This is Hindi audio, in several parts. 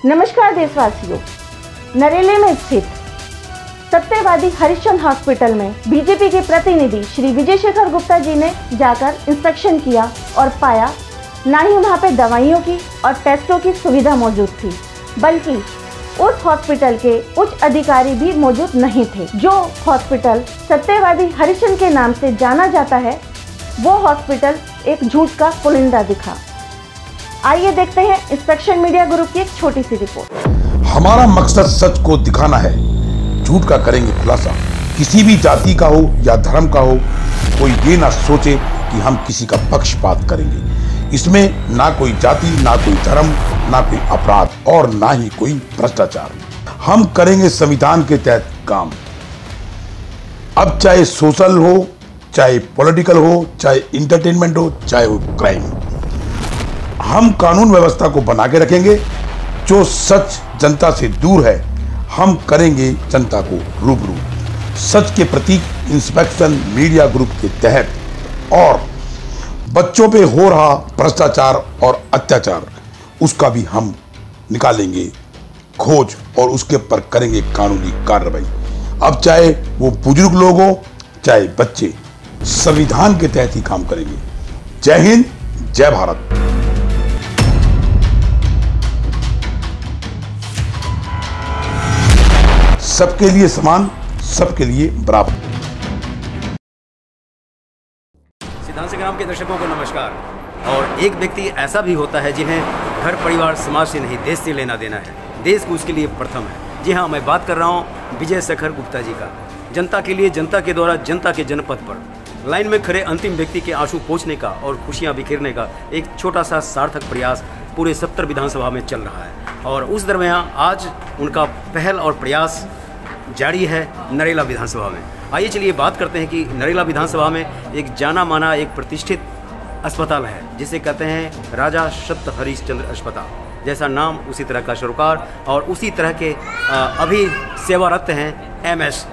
नमस्कार देशवासियों, नरेले में स्थित सत्यवादी हरिश्चंद्र हॉस्पिटल में बीजेपी के प्रतिनिधि श्री विजय शेखर गुप्ता जी ने जाकर इंस्पेक्शन किया और पाया ना ही वहां पे दवाइयों की और टेस्टों की सुविधा मौजूद थी, बल्कि उस हॉस्पिटल के उच्च अधिकारी भी मौजूद नहीं थे। जो हॉस्पिटल सत्यवादी हरिश्चंद्र के नाम से जाना जाता है, वो हॉस्पिटल एक झूठ का पुलिंदा दिखा। आइए देखते हैं इंस्पेक्शन मीडिया ग्रुप की एक छोटी सी रिपोर्ट। हमारा मकसद सच को दिखाना है, झूठ का करेंगे खुलासा। किसी भी जाति का हो या धर्म का हो, कोई ये ना सोचे कि हम किसी का पक्षपात करेंगे। इसमें ना कोई जाति, ना कोई धर्म, ना कोई अपराध और ना ही कोई भ्रष्टाचार। हम करेंगे संविधान के तहत काम। अब चाहे सोशल हो, चाहे पॉलिटिकल हो, चाहे इंटरटेनमेंट हो, चाहे वो क्राइम, हम कानून व्यवस्था को बना के रखेंगे। जो सच जनता से दूर है, हम करेंगे जनता को रूबरू। सच के प्रतीक इंस्पेक्शन मीडिया ग्रुप के तहत और बच्चों पे हो रहा भ्रष्टाचार और अत्याचार, उसका भी हम निकालेंगे खोज और उसके पर करेंगे कानूनी कार्रवाई। अब चाहे वो बुजुर्ग लोग हो, चाहे बच्चे, संविधान के तहत ही काम करेंगे। जय हिंद, जय भारत। सबके लिए समान, सबके लिए बराबर। सिद्धांत संग्राम के दर्शकों को नमस्कार। और एक व्यक्ति ऐसा भी होता है जिन्हें घर परिवार समाज से नहीं, देश से लेना देना है। देश को उसके लिए प्रथम है। जी हाँ, मैं बात कर रहा हूँ विजय शेखर गुप्ता जी का। जनता के लिए, जनता के द्वारा, जनता के जनपद पर लाइन में खड़े अंतिम व्यक्ति के आंसू पोंछने का और खुशियाँ बिखेरने का एक छोटा सा सार्थक प्रयास पूरे 70 विधानसभा में चल रहा है। और उस दरमियान आज उनका पहल और प्रयास जारी है नरेला विधानसभा में। आइए चलिए बात करते हैं कि नरेला विधानसभा में एक जाना माना, एक प्रतिष्ठित अस्पताल है जिसे कहते हैं राजा सत्य हरिश्चंद्र अस्पताल। जैसा नाम उसी तरह का सरोकार और उसी तरह के अभी सेवारत हैं MS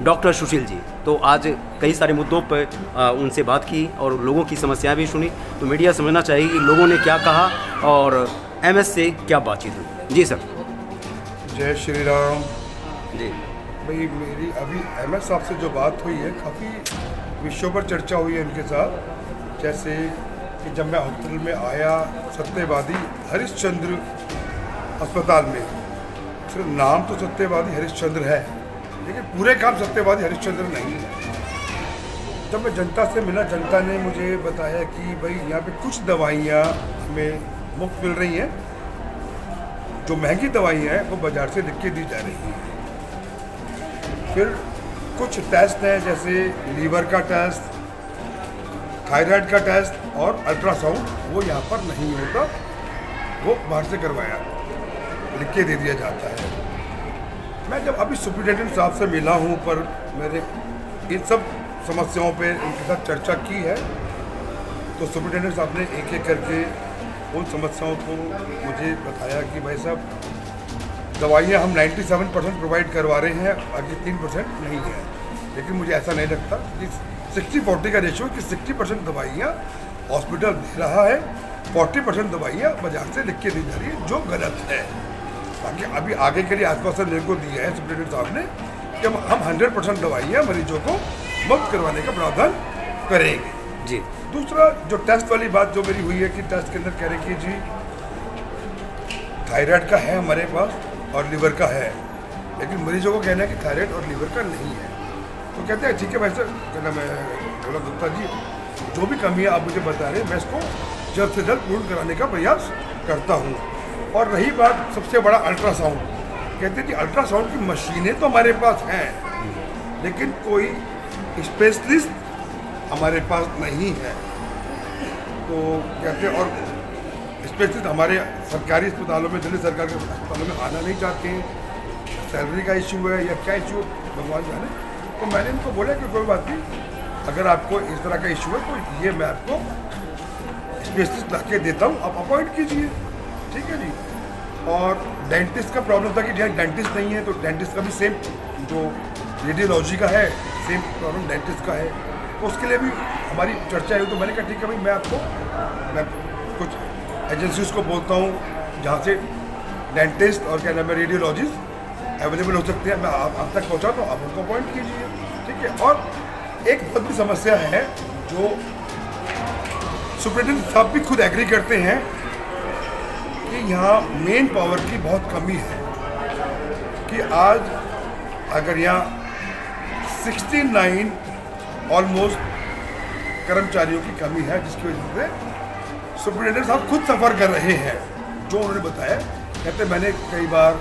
डॉक्टर सुशील जी। तो आज कई सारे मुद्दों पर उनसे बात की और लोगों की समस्याएं भी सुनी। तो मीडिया समझना चाहिए कि लोगों ने क्या कहा और MS से क्या बातचीत हुई। जी सर। जय श्री राम जी भाई। मेरी अभी MS साहब से जो बात हुई है, काफ़ी विषयों पर चर्चा हुई है उनके साथ। जैसे कि जब मैं हॉस्पिटल में आया सत्यवादी हरिश्चंद्र अस्पताल में, सिर्फ नाम तो सत्यवादी हरिश्चंद्र है, लेकिन पूरे काम सत्यवादी हरिश्चंद्र नहीं है। जब मैं जनता से मिला, जनता ने मुझे बताया कि भाई यहाँ पे कुछ दवाइयाँ हमें मुफ्त मिल रही हैं, जो महंगी दवाइयाँ हैं वो बाज़ार से लिख के दी जा रही हैं। फिर कुछ टेस्ट हैं, जैसे लीवर का टेस्ट, थायराइड का टेस्ट और अल्ट्रासाउंड, वो यहाँ पर नहीं होता, वो बाहर से करवाया, लिख के दे दिया जाता है। मैं जब अभी सुप्रिटेंडेंट साहब से मिला हूँ, पर मैंने इन सब समस्याओं पे उनके साथ चर्चा की है, तो सुप्रिटेंडेंट साहब ने एक एक करके उन समस्याओं को मुझे बताया कि भाई साहब, दवाइयाँ हम 97% प्रोवाइड करवा रहे हैं, बाकी 3% नहीं है। लेकिन मुझे ऐसा नहीं लगता कि 60-40 का रेशियो, कि 60% दवाइयाँ हॉस्पिटल दे रहा है, 40% दवाइयाँ बाजार से लिख के दी जा रही है, जो गलत है। बाकी अभी आगे के लिए आश्वासन मेरे को दिया है सुप्रिटेंडेंट साहब ने कि हम 100% दवाइयाँ मरीजों को मुफ्त करवाने का प्रावधान करेंगे। जी। दूसरा, जो टेस्ट वाली बात जो मेरी हुई है कि टेस्ट के अंदर कह रहे कि जी थायराइड का है हमारे पास और लीवर का है, लेकिन मरीजों को कहना है कि थायराइड और लीवर का नहीं है। तो कहते हैं ठीक है भाई सर, कहना मैं बोला गुप्ता जी, जो भी कमी है आप मुझे बता रहे हैं, मैं इसको जल्द से जल्द पूर्ण कराने का प्रयास करता हूँ। और रही बात सबसे बड़ा अल्ट्रासाउंड, कहते हैं कि अल्ट्रासाउंड की मशीनें तो हमारे पास हैं, लेकिन कोई स्पेशलिस्ट हमारे पास नहीं है। तो कहते हैं, और स्पेशलिस्ट हमारे सरकारी अस्पतालों में, दिल्ली सरकार के अस्पतालों में आना नहीं चाहते हैं। सैलरी का इशू है या क्या इशू, भगवान जाने। तो मैंने इनको बोला कि कोई बात नहीं, अगर आपको इस तरह का इशू है तो ये मैं आपको स्पेशलिस्ट ला के देता हूँ, आप अपॉइंट कीजिए, ठीक है जी। और डेंटिस्ट का प्रॉब्लम था कि जहाँ डेंटिस्ट नहीं है, तो डेंटिस्ट का भी सेम, जो रेडियोलॉजी का है, सेम प्रॉब्लम डेंटिस्ट का है। तो उसके लिए भी हमारी चर्चा हुई। तो मैंने कहा ठीक है भाई, मैं कुछ एजेंसीज को बोलता हूँ जहाँ से डेंटिस्ट और क्या नाम है रेडियोलॉजिस्ट अवेलेबल हो सकते हैं। मैं आप तक पहुँचा तो आप उनको अपॉइंट कीजिए, ठीक है। और एक बहुत बड़ी समस्या है जो सुप्रिटेंडेंट साहब भी खुद एग्री करते हैं कि यहाँ मेन पावर की बहुत कमी है, कि आज अगर यहाँ 69 ऑलमोस्ट कर्मचारियों की कमी है, जिसकी वजह से सुप्रिटेंडेंट साहब खुद सफ़र कर रहे हैं। जो उन्होंने बताया, कहते मैंने कई बार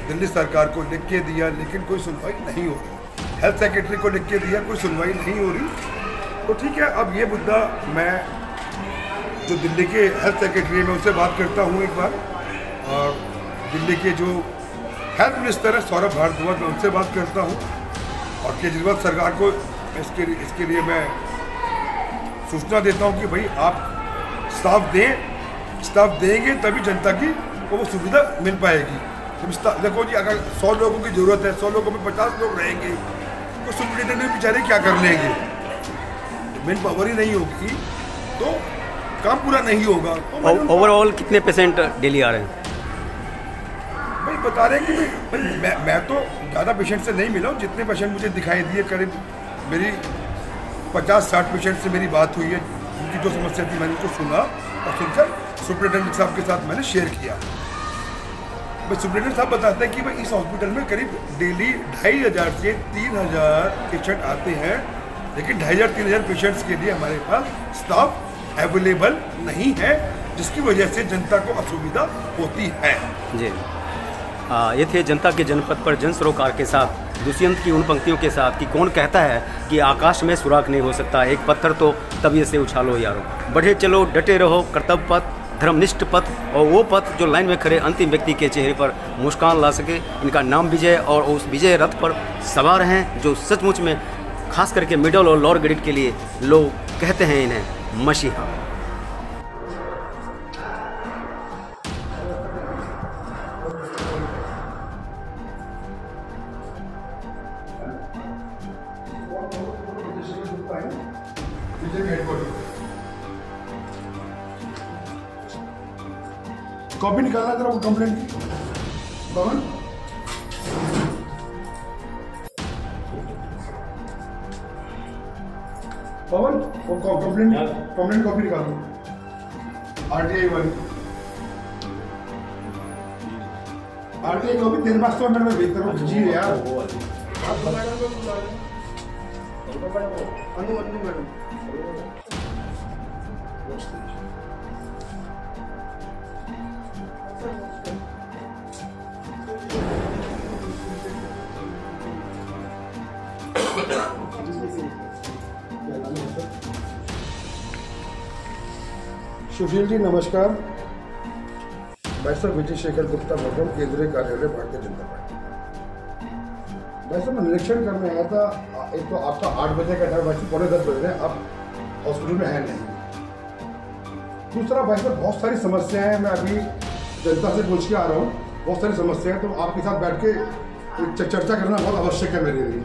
दिल्ली सरकार को लिख के दिया लेकिन कोई सुनवाई नहीं हो रही, हेल्थ सेक्रेटरी को लिख के दिया, कोई सुनवाई नहीं हो रही। तो ठीक है, अब ये मुद्दा मैं जो दिल्ली के हेल्थ सेक्रेटरी है मैं उनसे बात करता हूँ एक बार, और दिल्ली के जो हेल्थ मिनिस्टर है सौरभ भारद्वाज, मैं उनसे बात करता हूँ, और केजरीवाल सरकार को इसके लिए मैं सूचना देता हूँ कि भाई आप स्टाफ देंगे तभी जनता की को वो सुविधा मिल पाएगी। देखो जी, अगर 100 लोगों की ज़रूरत है, 100 लोगों में 50 लोग रहेंगे तो सुप्रिटेंडेंट बेचारे क्या कर लेंगे, मेन पावर ही नहीं होगी तो काम पूरा नहीं होगा। तो ओवरऑल कितने पेशेंट डेली आ रहे हैं? भाई बता रहे हैं कि भाई मैं तो ज़्यादा पेशेंट से नहीं मिला हूँ, जितने पेशेंट मुझे दिखाई दिए करीब मेरी 50-60 पेशेंट से मेरी बात हुई है, उनकी जो समस्या थी मैंने उनको सुना और सुनकर सुप्रिटेंडेंट साहब के साथ मैंने शेयर किया। भाई सुप्रिटेंडेंट साहब बताते हैं कि भाई इस हॉस्पिटल में करीब डेली 2500 से 3000 पेशेंट आते हैं, लेकिन 2500-3000 पेशेंट्स के लिए हमारे पास स्टाफ अवेलेबल नहीं है, जिसकी वजह से जनता को असुविधा होती है। जी, ये थे जनता के जनपद पर जन सरोकार के साथ दुष्यंत की उन पंक्तियों के साथ कि कौन कहता है कि आकाश में सुराख नहीं हो सकता, एक पत्थर तो तभी से उछालो यारो, बढ़े चलो डटे रहो कर्तव्य पथ धर्मनिष्ठ पथ, और वो पथ जो लाइन में खड़े अंतिम व्यक्ति के चेहरे पर मुस्कान ला सके। इनका नाम विजय, और उस विजय रथ पर सवार हैं जो सचमुच में खास करके मिडल और लोअर ग्रेड के लिए लोग कहते हैं इन्हें मसीहा। कॉपी निकालना जरा वो कंप्लेंट की। पवन वो कंप्लेंट कॉपी निकालो, RTI वाली RTI कॉपी तेरे पास तो मैं भेज कर जी यार। मैडम सुशील जी नमस्कार। भाई साहब विजय शेखर गुप्ता मध्यम केंद्रीय कार्यालय भारतीय जनता पार्टी। भाई साहब मैं निरीक्षण करने आया था, एक तो आपका 8 बजे का टाइम, वैसे 9:45 बज रहे हैं, आप हॉस्पिटल में है नहीं। दूसरा भाई साहब बहुत सारी समस्याएं हैं, मैं अभी जनता से पूछ के आ रहा हूँ, बहुत सारी समस्याएं, तो आपके साथ बैठ के चर्चा करना बहुत आवश्यक है मेरे लिए।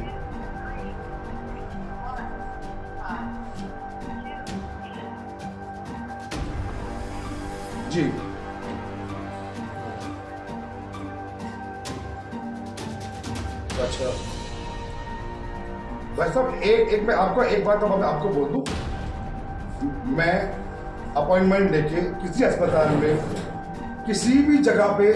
जी अच्छा भाई साहब, एक मैं आपको एक बात मैं आपको बोल दूं, मैं अपॉइंटमेंट लेके किसी अस्पताल में किसी भी जगह पे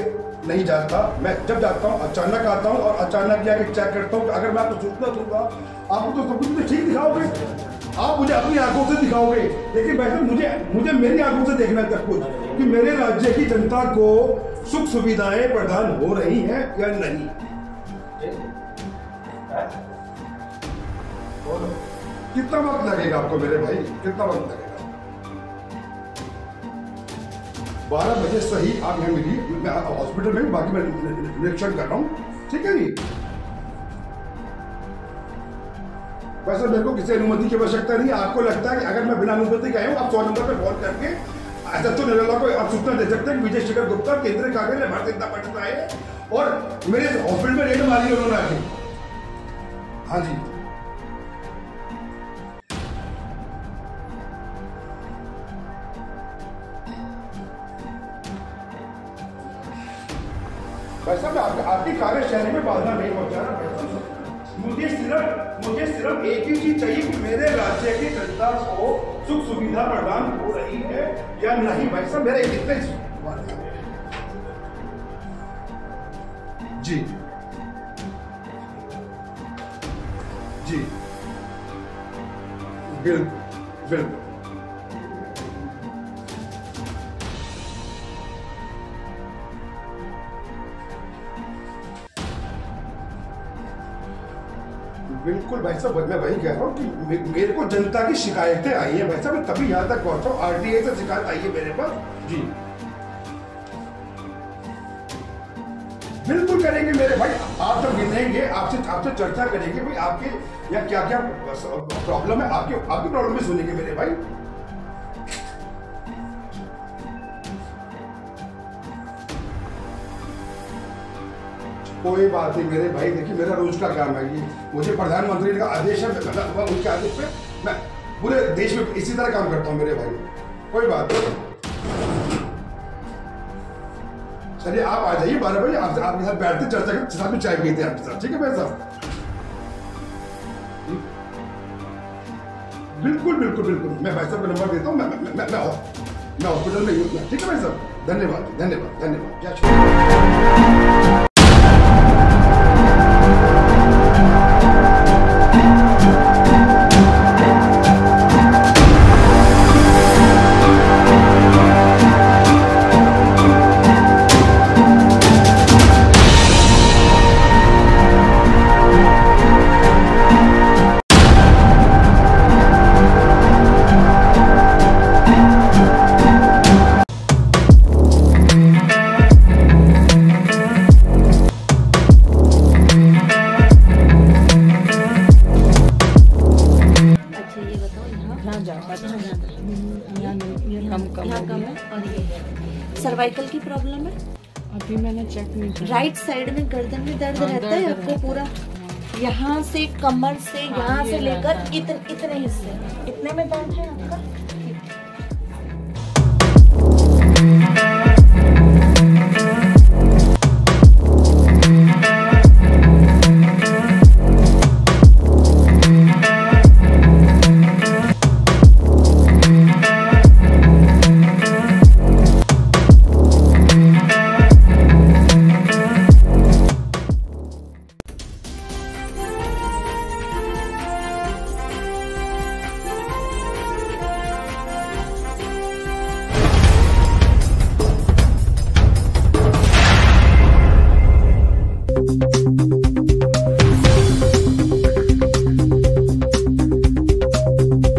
नहीं जाता। मैं जब जाता हूँ अचानक आता हूँ और अचानक जाके चेक करता हूँ। अगर मैं आपको सूचना दूंगा आपको तो सब कुछ ठीक दिखाओगे, आप मुझे अपनी आंखों से दिखाओगे, लेकिन वैसे मुझे मेरी आंखों से देखना है सब कुछ कि मेरे राज्य की जनता को सुख सुविधाएं प्रदान हो रही हैं या नहीं। कितना वक्त लगेगा आपको मेरे भाई, कितना वक्त लगेगा? 12 बजे सही आप यहाँ मिलिए, मैं हॉस्पिटल में, बाकी मैं निरीक्षण कर रहा हूँ, ठीक है जी। वैसे मेरे को किसी अनुमति की आवश्यकता नहीं। आपको लगता है कि अगर मैं बिना अनुमति के आया हूँ, आप 100 नंबर पर फोन करके SHO निर्मला को आप सूचना दे सकते हैं। विजय शेखर गुप्ता केंद्रीय कार्यालय भारतीय जनता पार्टी में आए और मेरे हॉस्पिटल में रेड मारी उन्होंने आके। हाँ जी, भाई साहब आपकी कार्यशैली में बाधा नहीं पहुंचा रहा भाई साहब। मुझे सिर्फ एक ही चीज चाहिए कि मेरे राज्य की जनता को सुख सुविधा प्रदान हो रही है या नहीं। भाई साहब मेरा इतना ही सवाल है। जी जी बिल्कुल बिल्कुल भाई साहब, मैं वही कह रहा हूँ कि मेरे को जनता की शिकायतें आई हैं भाई साहब, मैं तभी यहाँ तक पहुँचा हूँ। आरटीआई से शिकायत आई है मेरे पास। जी बिल्कुल करेंगे मेरे भाई, आप जब गिनेंगे आपसे चर्चा करेंगे भाई आपके या क्या क्या प्रॉब्लम है, आपकी प्रॉब्लम भी सुनेंगे मेरे भाई। कोई बात नहीं मेरे भाई, देखिए मेरा रोज का काम है ये, मुझे प्रधानमंत्री का आदेश है, उनके आदेश पे मैं पूरे देश में इसी तरह काम करता हूँ मेरे भाई। कोई बात नहीं, चलिए आप आ जाइए 12 बजे, आपके साथ बैठते चर्चा करते, साथ में चाय पीते हैं आपके साथ, ठीक है भाई साहब? बिल्कुल बिल्कुल बिल्कुल, मैं भाई साहब का नंबर देता हूँ, मैं हॉस्पिटल में हूँ, ठीक है भाई साहब? धन्यवाद धन्यवाद धन्यवाद, क्या शुक्रिया। कम है। और ये सर्वाइकल की प्रॉब्लम है, अभी मैंने चेक नहीं किया। राइट साइड में गर्दन में दर्द रहता है आपको पूरा, यहाँ से कमर से यहाँ से लेकर इतने हिस्से, इतने में दर्द है आपका।